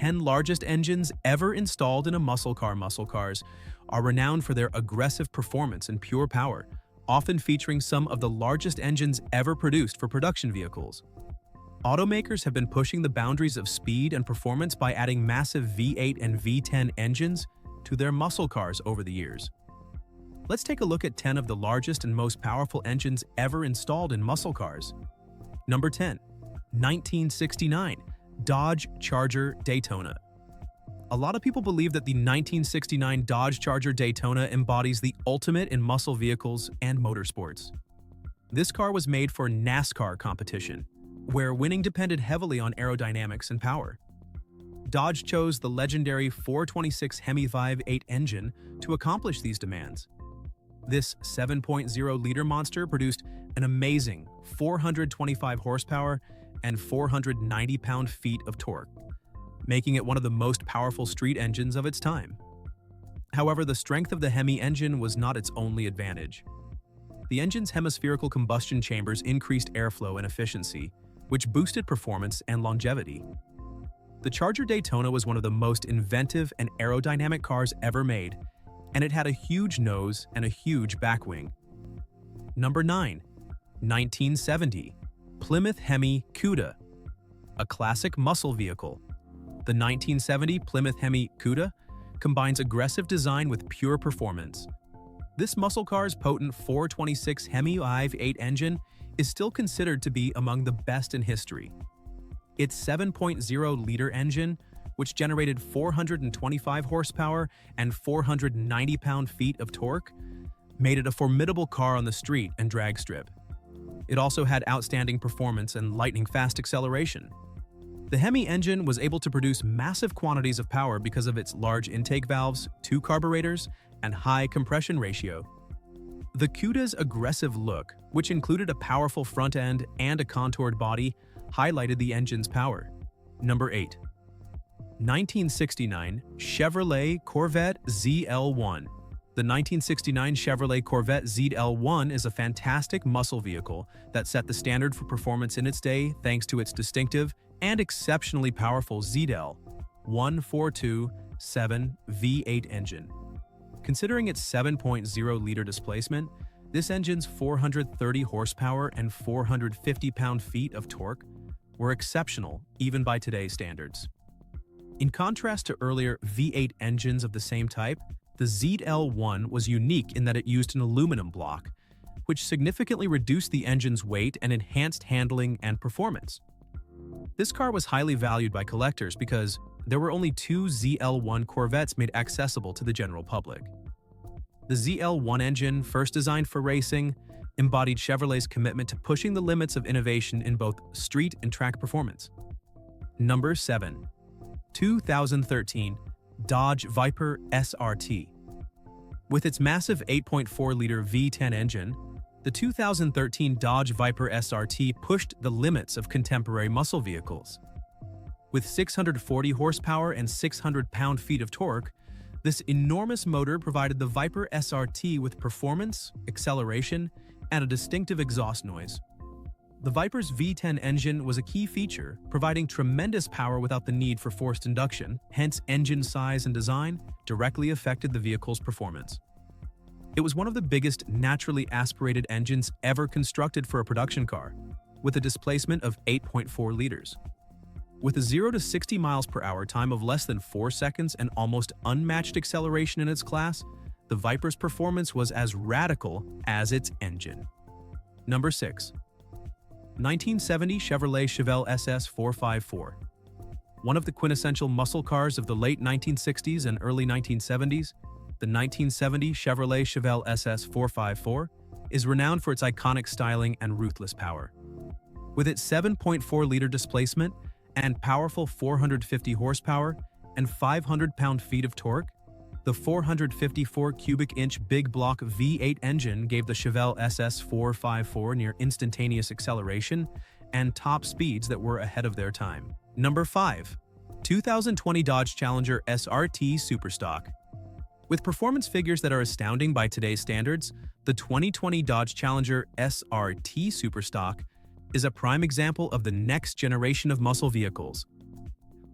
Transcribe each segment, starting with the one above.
10 largest engines ever installed in a muscle car. Muscle cars are renowned for their aggressive performance and pure power, often featuring some of the largest engines ever produced for production vehicles. Automakers have been pushing the boundaries of speed and performance by adding massive V8 and V10 engines to their muscle cars over the years. Let's take a look at 10 of the largest and most powerful engines ever installed in muscle cars. Number 10. 1969 Dodge Charger Daytona. A lot of people believe that the 1969 Dodge Charger Daytona embodies the ultimate in muscle vehicles and motorsports. This car was made for NASCAR competition, where winning depended heavily on aerodynamics and power. Dodge chose the legendary 426 Hemi V8 engine to accomplish these demands. This 7.0-liter monster produced an amazing 425 horsepower and 490 pound-feet of torque, making it one of the most powerful street engines of its time. However, the strength of the Hemi engine was not its only advantage. The engine's hemispherical combustion chambers increased airflow and efficiency, which boosted performance and longevity. The Charger Daytona was one of the most inventive and aerodynamic cars ever made, and it had a huge nose and a huge back wing. Number 9. 1970 Plymouth Hemi Cuda. A classic muscle vehicle, the 1970 Plymouth Hemi Cuda combines aggressive design with pure performance. This muscle car's potent 426 Hemi V8 engine is still considered to be among the best in history. Its 7.0-liter engine, which generated 425 horsepower and 490 pound-feet of torque, made it a formidable car on the street and drag strip. It also had outstanding performance and lightning-fast acceleration. The Hemi engine was able to produce massive quantities of power because of its large intake valves, 2 carburetors, and high compression ratio. The Cuda's aggressive look, which included a powerful front end and a contoured body, highlighted the engine's power. Number 8. 1969 Chevrolet Corvette ZL1. The 1969 Chevrolet Corvette ZL1 is a fantastic muscle vehicle that set the standard for performance in its day thanks to its distinctive and exceptionally powerful ZL 1427 V8 engine. Considering its 7.0-liter displacement, this engine's 430 horsepower and 450 pound-feet of torque were exceptional even by today's standards. In contrast to earlier V8 engines of the same type, the ZL1 was unique in that it used an aluminum block, which significantly reduced the engine's weight and enhanced handling and performance. This car was highly valued by collectors because there were only 2 ZL1 Corvettes made accessible to the general public. The ZL1 engine, first designed for racing, embodied Chevrolet's commitment to pushing the limits of innovation in both street and track performance. Number 7. 2013 Dodge Viper SRT. With its massive 8.4-liter V10 engine, the 2013 Dodge Viper SRT pushed the limits of contemporary muscle vehicles. With 640 horsepower and 600 pound-feet of torque, this enormous motor provided the Viper SRT with performance, acceleration, and a distinctive exhaust noise. The Viper's V10 engine was a key feature, providing tremendous power without the need for forced induction, hence engine size and design directly affected the vehicle's performance. It was one of the biggest naturally aspirated engines ever constructed for a production car, with a displacement of 8.4 liters. With a 0 to 60 miles per hour time of less than 4 seconds and almost unmatched acceleration in its class, the Viper's performance was as radical as its engine. Number 6. 1970 Chevrolet Chevelle SS 454. One of the quintessential muscle cars of the late 1960s and early 1970s, the 1970 Chevrolet Chevelle SS 454 is renowned for its iconic styling and ruthless power. With its 7.4-liter displacement and powerful 450 horsepower and 500 pound-feet of torque, the 454 cubic inch big block V8 engine gave the Chevelle SS 454 near instantaneous acceleration and top speeds that were ahead of their time. Number 5. 2020 Dodge Challenger SRT Superstock. With performance figures that are astounding by today's standards, the 2020 Dodge Challenger SRT Superstock is a prime example of the next generation of muscle vehicles.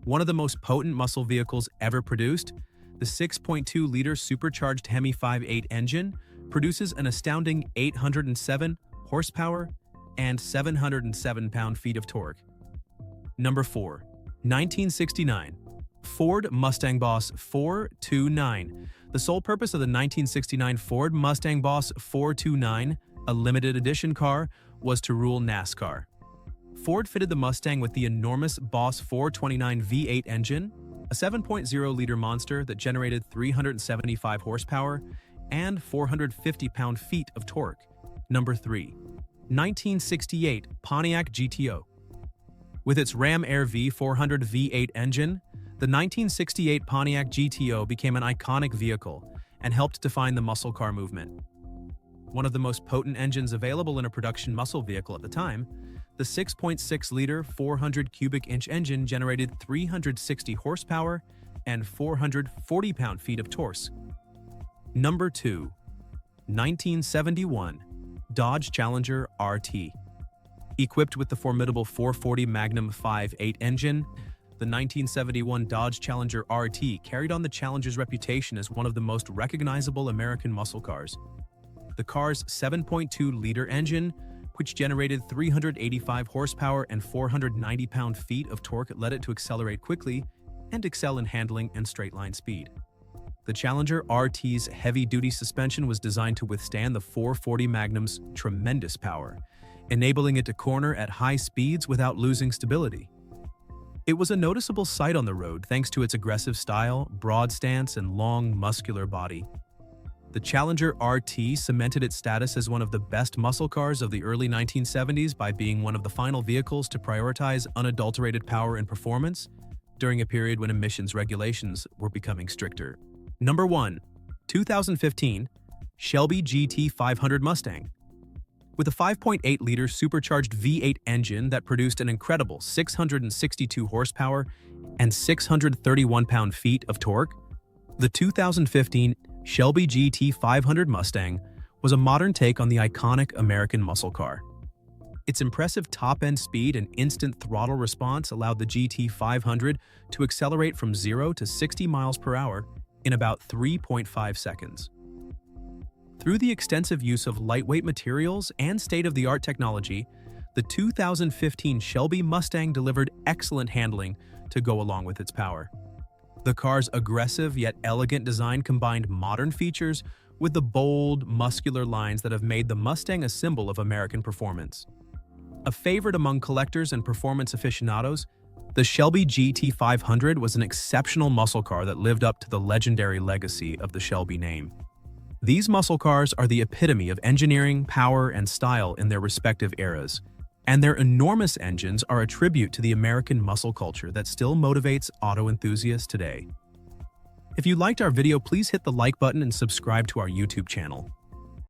One of the most potent muscle vehicles ever produced, the 6.2-liter supercharged Hemi 5.8 engine produces an astounding 807 horsepower and 707 pound-feet of torque. Number 4. 1969. Ford Mustang Boss 429. The sole purpose of the 1969 Ford Mustang Boss 429, a limited edition car, was to rule NASCAR. Ford fitted the Mustang with the enormous Boss 429 V8 engine, a 7.0-liter monster that generated 375 horsepower and 450 pound-feet of torque. Number 3. 1968 Pontiac GTO. With its Ram Air V400 V8 engine, the 1968 Pontiac GTO became an iconic vehicle and helped define the muscle car movement. One of the most potent engines available in a production muscle vehicle at the time, the 6.6-liter 400 cubic inch engine generated 360 horsepower and 440 pound-feet of torque. Number 2. 1971 Dodge Challenger RT. Equipped with the formidable 440 Magnum 5.8 engine, the 1971 Dodge Challenger RT carried on the Challenger's reputation as one of the most recognizable American muscle cars. The car's 7.2-liter engine, which generated 385 horsepower and 490 pound-feet of torque, led it to accelerate quickly and excel in handling and straight-line speed. The Challenger RT's heavy-duty suspension was designed to withstand the 440 Magnum's tremendous power, enabling it to corner at high speeds without losing stability. It was a noticeable sight on the road thanks to its aggressive style, broad stance, and long, muscular body. The Challenger RT cemented its status as one of the best muscle cars of the early 1970s by being one of the final vehicles to prioritize unadulterated power and performance during a period when emissions regulations were becoming stricter. Number 1. 2015 Shelby GT 500 Mustang. With a 5.8-liter supercharged V8 engine that produced an incredible 662 horsepower and 631 pound-feet of torque, the 2015 Shelby GT 500 Mustang was a modern take on the iconic American muscle car. Its impressive top-end speed and instant throttle response allowed the GT 500 to accelerate from 0 to 60 miles per hour in about 3.5 seconds. Through the extensive use of lightweight materials and state-of-the-art technology, the 2015 Shelby Mustang delivered excellent handling to go along with its power. The car's aggressive yet elegant design combined modern features with the bold, muscular lines that have made the Mustang a symbol of American performance. A favorite among collectors and performance aficionados, the Shelby GT 500 was an exceptional muscle car that lived up to the legendary legacy of the Shelby name. These muscle cars are the epitome of engineering, power, and style in their respective eras, and their enormous engines are a tribute to the American muscle culture that still motivates auto enthusiasts today. If you liked our video, please hit the like button and subscribe to our YouTube channel.